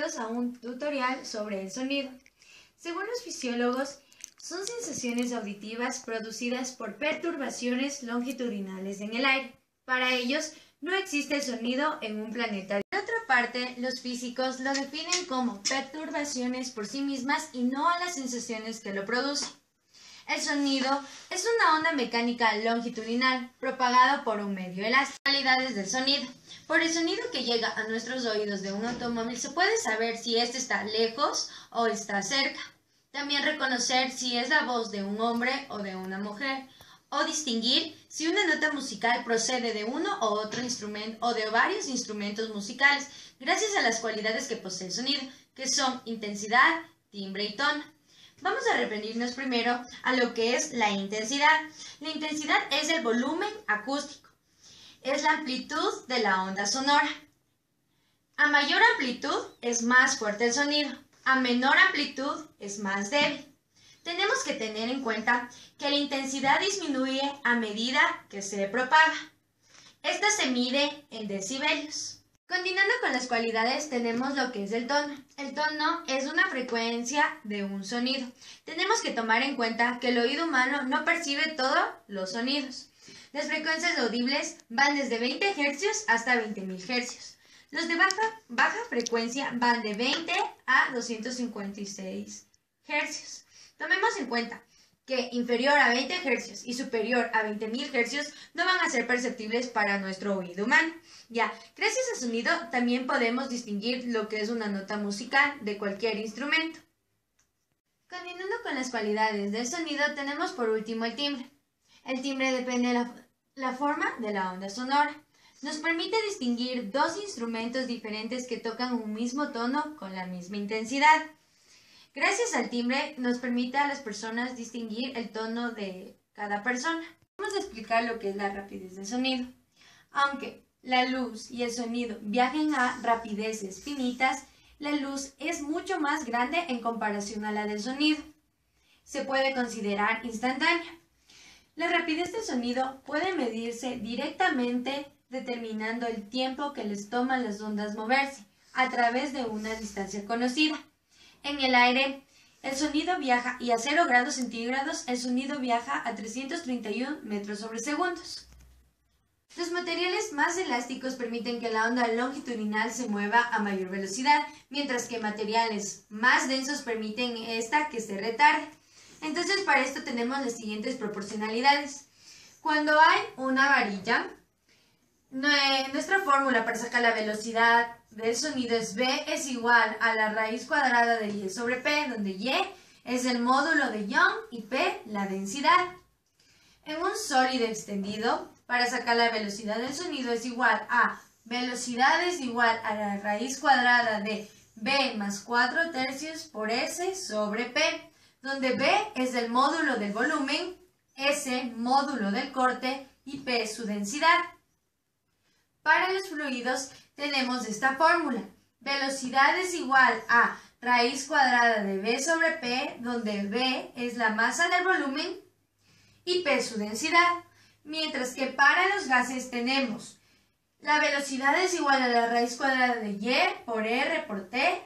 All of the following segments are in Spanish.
bienvenidos a un tutorial sobre el sonido. Según los fisiólogos, son sensaciones auditivas producidas por perturbaciones longitudinales en el aire. Para ellos, no existe el sonido en un planeta. Por otra parte, los físicos lo definen como perturbaciones por sí mismas y no a las sensaciones que lo producen. El sonido es una onda mecánica longitudinal propagada por un medio elástico. Cualidades del sonido. Por el sonido que llega a nuestros oídos de un automóvil se puede saber si éste está lejos o está cerca. También reconocer si es la voz de un hombre o de una mujer. O distinguir si una nota musical procede de uno o otro instrumento o de varios instrumentos musicales, gracias a las cualidades que posee el sonido, que son intensidad, timbre y tono. Vamos a referirnos primero a lo que es la intensidad. La intensidad es el volumen acústico. Es la amplitud de la onda sonora. A mayor amplitud es más fuerte el sonido. A menor amplitud es más débil. Tenemos que tener en cuenta que la intensidad disminuye a medida que se propaga. Esta se mide en decibelios. Continuando con las cualidades, tenemos lo que es el tono. El tono es una frecuencia de un sonido. Tenemos que tomar en cuenta que el oído humano no percibe todos los sonidos. Las frecuencias audibles van desde 20 Hz hasta 20.000 Hz. Los de baja frecuencia van de 20 a 256 Hz. Tomemos en cuenta que inferior a 20 Hz y superior a 20.000 Hz no van a ser perceptibles para nuestro oído humano. Ya, gracias al sonido también podemos distinguir lo que es una nota musical de cualquier instrumento. Continuando con las cualidades del sonido, tenemos por último el timbre. El timbre depende de la forma de la onda sonora. Nos permite distinguir dos instrumentos diferentes que tocan un mismo tono con la misma intensidad. Gracias al timbre nos permite a las personas distinguir el tono de cada persona. Vamos a explicar lo que es la rapidez del sonido. Aunque la luz y el sonido viajen a rapideces finitas, la luz es mucho más grande en comparación a la del sonido. Se puede considerar instantánea. La rapidez del sonido puede medirse directamente determinando el tiempo que les toma a las ondas moverse a través de una distancia conocida. En el aire, el sonido viaja y a 0 grados centígrados el sonido viaja a 331 metros sobre segundos. Los materiales más elásticos permiten que la onda longitudinal se mueva a mayor velocidad, mientras que materiales más densos permiten esta que se retarde. Entonces, para esto tenemos las siguientes proporcionalidades. Cuando hay una varilla, nuestra fórmula para sacar la velocidad del sonido es V es igual a la raíz cuadrada de Y sobre P, donde Y es el módulo de Young y P la densidad. En un sólido extendido, para sacar la velocidad del sonido es igual a velocidad es igual a la raíz cuadrada de V más 4 tercios por S sobre P, donde V es el módulo del volumen, S módulo del corte y P su densidad. Para los fluidos tenemos esta fórmula. Velocidad es igual a raíz cuadrada de V sobre P, donde V es la masa del volumen y P su densidad. Mientras que para los gases tenemos la velocidad es igual a la raíz cuadrada de Y por R por T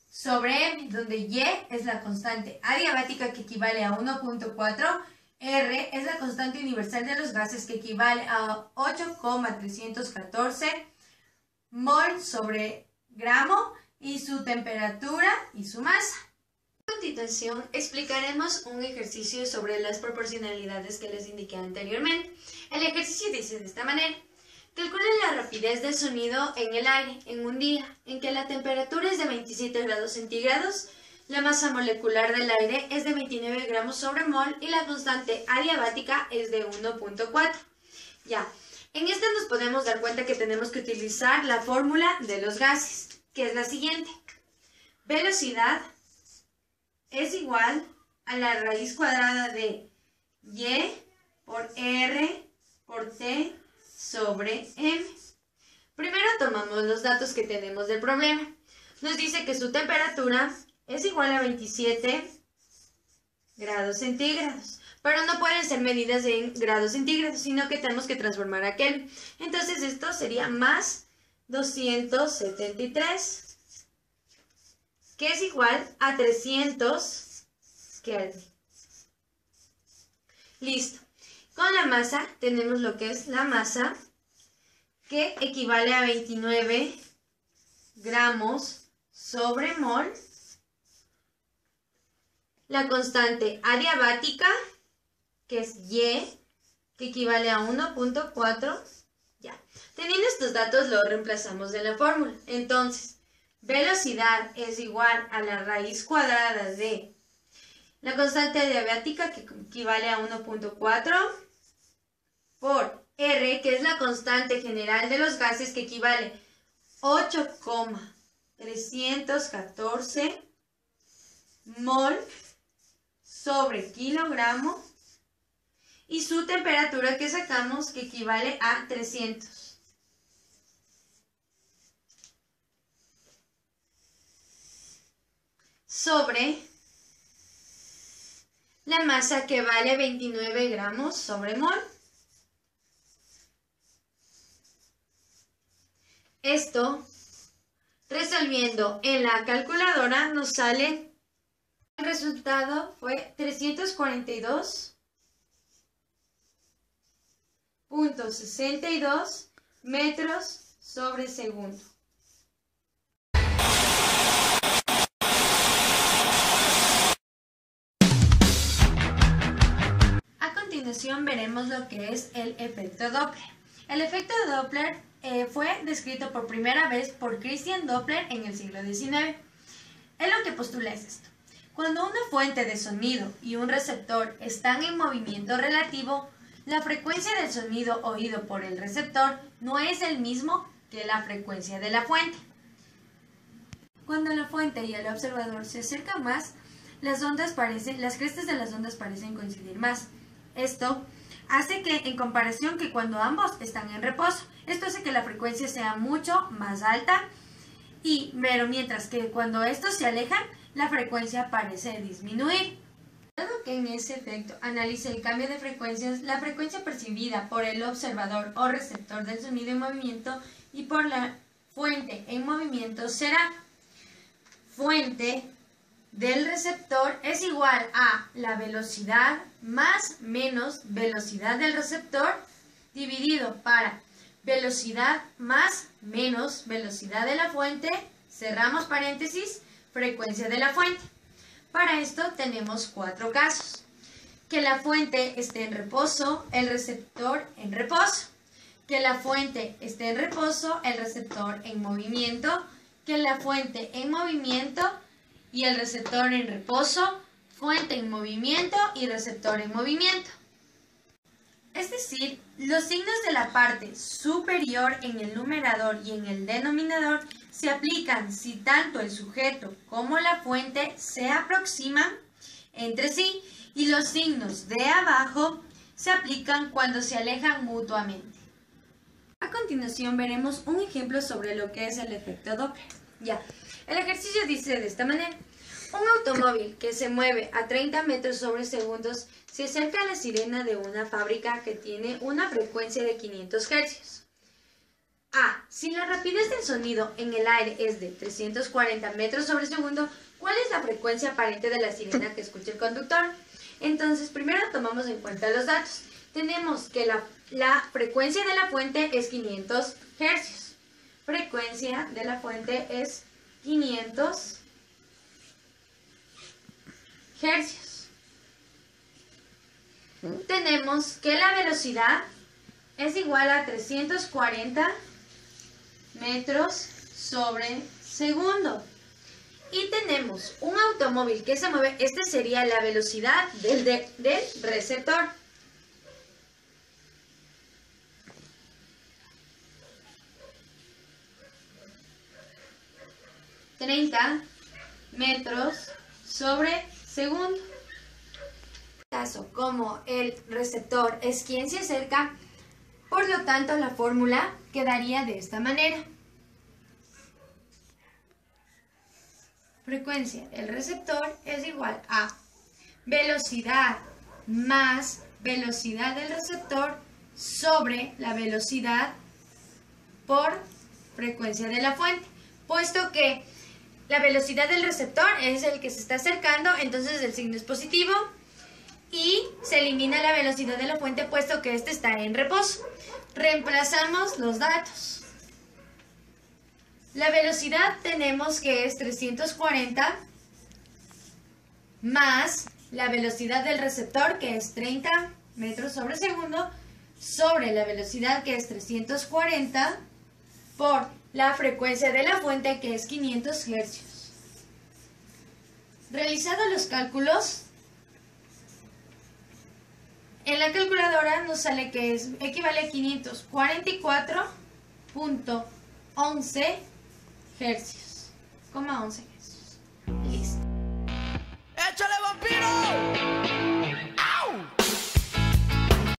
sobre M, donde Y es la constante adiabática que equivale a 1.4, R es la constante universal de los gases que equivale a 8,314 mol sobre gramo y su temperatura y su masa. A continuación explicaremos un ejercicio sobre las proporcionalidades que les indiqué anteriormente. El ejercicio dice de esta manera: calculen la rapidez del sonido en el aire en un día en que la temperatura es de 27 grados centígrados, la masa molecular del aire es de 29 gramos sobre mol y la constante adiabática es de 1.4. Ya, en esta nos podemos dar cuenta que tenemos que utilizar la fórmula de los gases, que es la siguiente. Velocidad es igual a la raíz cuadrada de Y por R por T sobre M. Primero tomamos los datos que tenemos del problema. Nos dice que su temperatura es igual a 27 grados centígrados, pero no pueden ser medidas en grados centígrados, sino que tenemos que transformar a Kelvin. Entonces esto sería más 273 que es igual a 300 Kelvin. Listo. Con la masa tenemos lo que es la masa, que equivale a 29 gramos sobre mol. La constante adiabática, que es Y, que equivale a 1.4. Ya. Teniendo estos datos, lo reemplazamos en la fórmula. Entonces, velocidad es igual a la raíz cuadrada de la constante adiabática, que equivale a 1.4, por R, que es la constante general de los gases, que equivale a 8,314 mol sobre kilogramo, y su temperatura que sacamos, que equivale a 300. Sobre la masa, que vale 29 gramos sobre mol. Esto, resolviendo en la calculadora, nos sale, el resultado fue 342.62 metros sobre segundo. A continuación veremos lo que es el efecto Doppler. El efecto Doppler fue descrito por primera vez por Christian Doppler en el siglo XIX. Él lo que postula es esto. Cuando una fuente de sonido y un receptor están en movimiento relativo, la frecuencia del sonido oído por el receptor no es el mismo que la frecuencia de la fuente. Cuando la fuente y el observador se acercan más, las crestas de las ondas parecen coincidir más. Esto hace que, en comparación que cuando ambos están en reposo, esto hace que la frecuencia sea mucho más alta, pero mientras que cuando estos se alejan, la frecuencia parece disminuir. Dado que en ese efecto analiza el cambio de frecuencias, la frecuencia percibida por el observador o receptor del sonido en movimiento y por la fuente en movimiento será fuente del receptor es igual a la velocidad más menos velocidad del receptor dividido para velocidad más menos velocidad de la fuente, cerramos paréntesis, frecuencia de la fuente. Para esto tenemos 4 casos. Que la fuente esté en reposo, el receptor en reposo. Que la fuente esté en reposo, el receptor en movimiento. Que la fuente en movimiento y el receptor en reposo, fuente en movimiento y receptor en movimiento. Es decir, los signos de la parte superior en el numerador y en el denominador se aplican si tanto el sujeto como la fuente se aproximan entre sí, y los signos de abajo se aplican cuando se alejan mutuamente. A continuación veremos un ejemplo sobre lo que es el efecto Doppler. Ya, el ejercicio dice de esta manera. Un automóvil que se mueve a 30 metros sobre segundos se acerca a la sirena de una fábrica que tiene una frecuencia de 500 Hz. A. Si la rapidez del sonido en el aire es de 340 metros sobre segundo, ¿cuál es la frecuencia aparente de la sirena que escucha el conductor? Entonces, primero tomamos en cuenta los datos. Tenemos que la frecuencia de la fuente es 500 Hz. Frecuencia de la fuente es 500 Hz. Tenemos que la velocidad es igual a 340 metros sobre segundo. Y tenemos un automóvil que se mueve, esta sería la velocidad del receptor. ...30 metros sobre segundo. Caso, como el receptor es quien se acerca, por lo tanto la fórmula quedaría de esta manera. Frecuencia del receptor es igual a velocidad más velocidad del receptor sobre la velocidad por frecuencia de la fuente, puesto que La velocidad del receptor es el que se está acercando, entonces el signo es positivo. Y se elimina la velocidad de la fuente puesto que este está en reposo. Reemplazamos los datos. La velocidad tenemos que es 340 más la velocidad del receptor, que es 30 metros sobre segundo, sobre la velocidad, que es 340, por la frecuencia de la fuente, que es 500 hercios. Realizados los cálculos, en la calculadora nos sale que equivale a 544.11 hercios, 11.